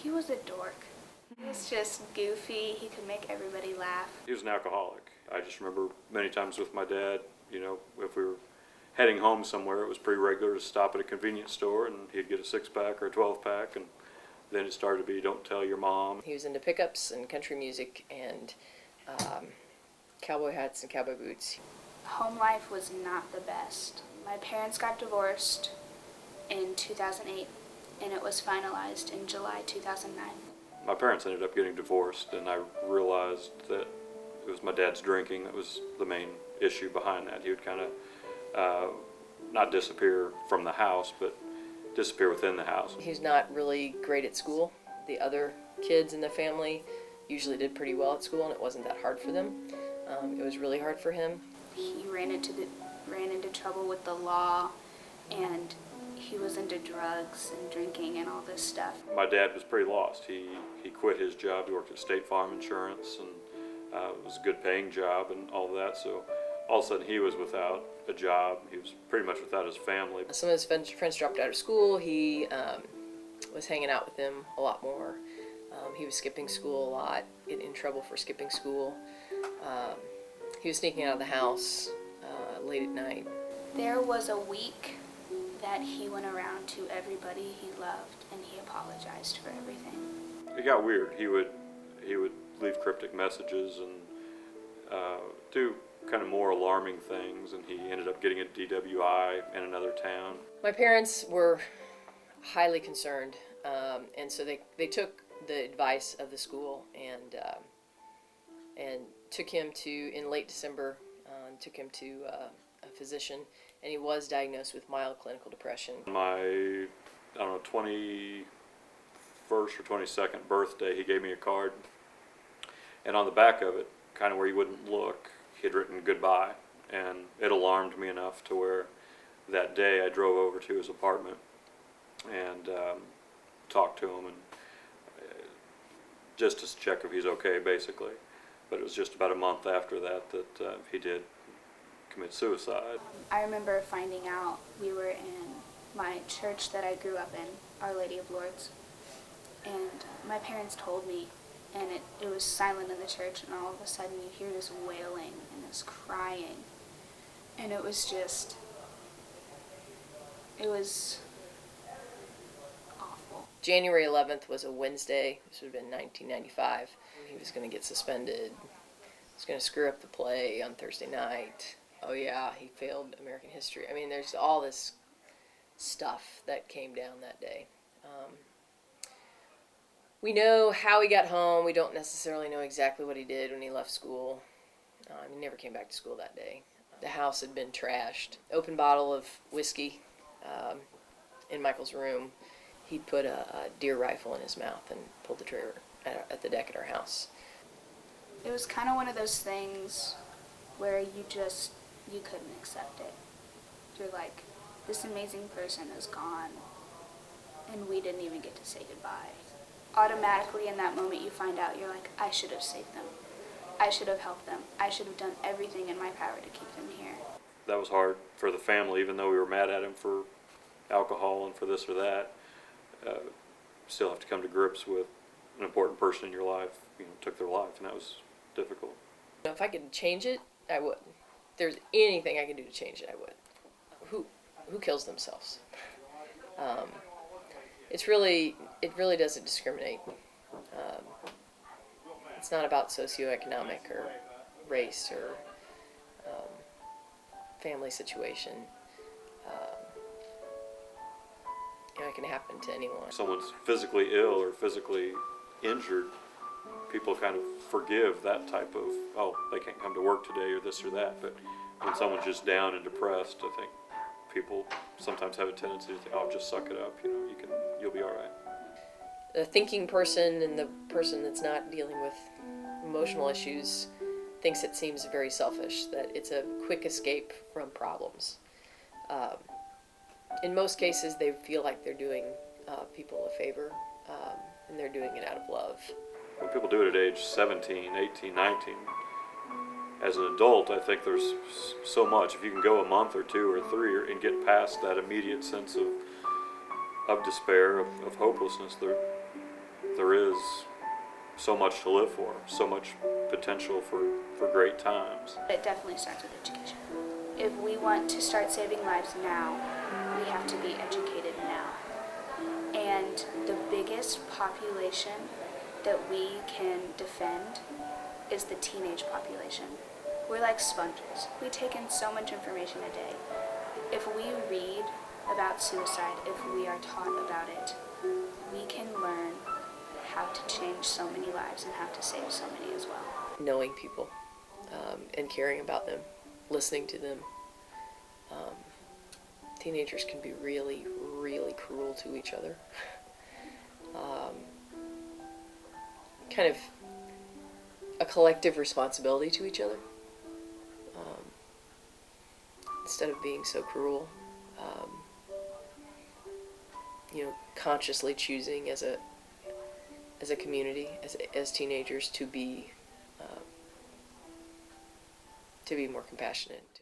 He was a dork. He was just goofy. He could make everybody laugh. He was an alcoholic. I just remember many times with my dad, if we were heading home somewhere, it was pretty regular to stop at a convenience store and he'd get a 6-pack or a 12-pack, and then it started to be, don't tell your mom. He was into pickups and country music and cowboy hats and cowboy boots. Home life was not the best. My parents got divorced in 2008, and it was finalized in July 2009. My parents ended up getting divorced, and I realized that it was my dad's drinking that was the main issue behind that. He would kind of not disappear from the house, but disappear within the house. He's not really great at school. The other kids in the family usually did pretty well at school, and it wasn't that hard for them. It was really hard for him. He ran into trouble with the law, and he was into drugs and drinking and all this stuff. My dad was pretty lost. He quit his job. He worked at State Farm Insurance, and it was a good paying job and all of that. So all of a sudden he was without a job. He was pretty much without his family. Some of his friends dropped out of school. He was hanging out with them a lot more. He was skipping school a lot, getting in trouble for skipping school. He was sneaking out of the house late at night. There was a week that he went around to everybody he loved and he apologized for everything. It got weird. He would leave cryptic messages and do kind of more alarming things, and he ended up getting a DWI in another town. My parents were highly concerned, and so they took the advice of the school and took him in late December, took him to a physician, and he was diagnosed with mild clinical depression. My, 21st or 22nd birthday, he gave me a card, and on the back of it, kind of where you wouldn't look, he had written goodbye, and it alarmed me enough to where that day I drove over to his apartment and talked to him, and just to check if he's okay, basically. But it was just about a month after that he did commit suicide. I remember finding out, we were in my church that I grew up in, Our Lady of Lourdes, and my parents told me, and it was silent in the church, and all of a sudden you hear this wailing and this crying, and it was awful. January 11th was a Wednesday. This would have been 1995. He was going to get suspended. He was going to screw up the play on Thursday night. Oh yeah, he failed American history. I mean, there's all this stuff that came down that day. We know how he got home. We don't necessarily know exactly what he did when he left school. He never came back to school that day. The house had been trashed. Open bottle of whiskey in Michael's room. He'd put a deer rifle in his mouth and pulled the trigger at the deck at our house. It was kind of one of those things where you couldn't accept it. You're like, this amazing person is gone, and we didn't even get to say goodbye. Automatically in that moment you find out, you're like, I should have saved them. I should have helped them. I should have done everything in my power to keep them here. That was hard for the family, even though we were mad at him for alcohol and for this or that. Still have to come to grips with an important person in your life, took their life, and that was difficult. If I could change it, I would. If there's anything I could do to change it, I would. Who kills themselves? It really doesn't discriminate. It's not about socioeconomic or race or family situation. It can happen to anyone. If someone's physically ill or physically injured, people kind of forgive that type of, oh, they can't come to work today or this or that. But when someone's just down and depressed, I think people sometimes have a tendency to think, oh, just suck it up, you'll be all right. The thinking person and the person that's not dealing with emotional issues thinks it seems very selfish, that it's a quick escape from problems. In most cases, they feel like they're doing people a favor, and they're doing it out of love. When people do it at age 17, 18, 19, as an adult, I think there's so much. If you can go a month or two or three and get past that immediate sense of despair, of hopelessness, there's there is so much to live for, so much potential for great times. It definitely starts with education. If we want to start saving lives now, we have to be educated now. And the biggest population that we can defend is the teenage population. We're like sponges. We take in so much information a day. If we read about suicide, if we are taught about it, we can learn how to change so many lives and how to save so many as well. Knowing people and caring about them, listening to them. Teenagers can be really, really cruel to each other. Kind of a collective responsibility to each other. Instead of being so cruel, consciously choosing as a community, as teenagers, to be more compassionate.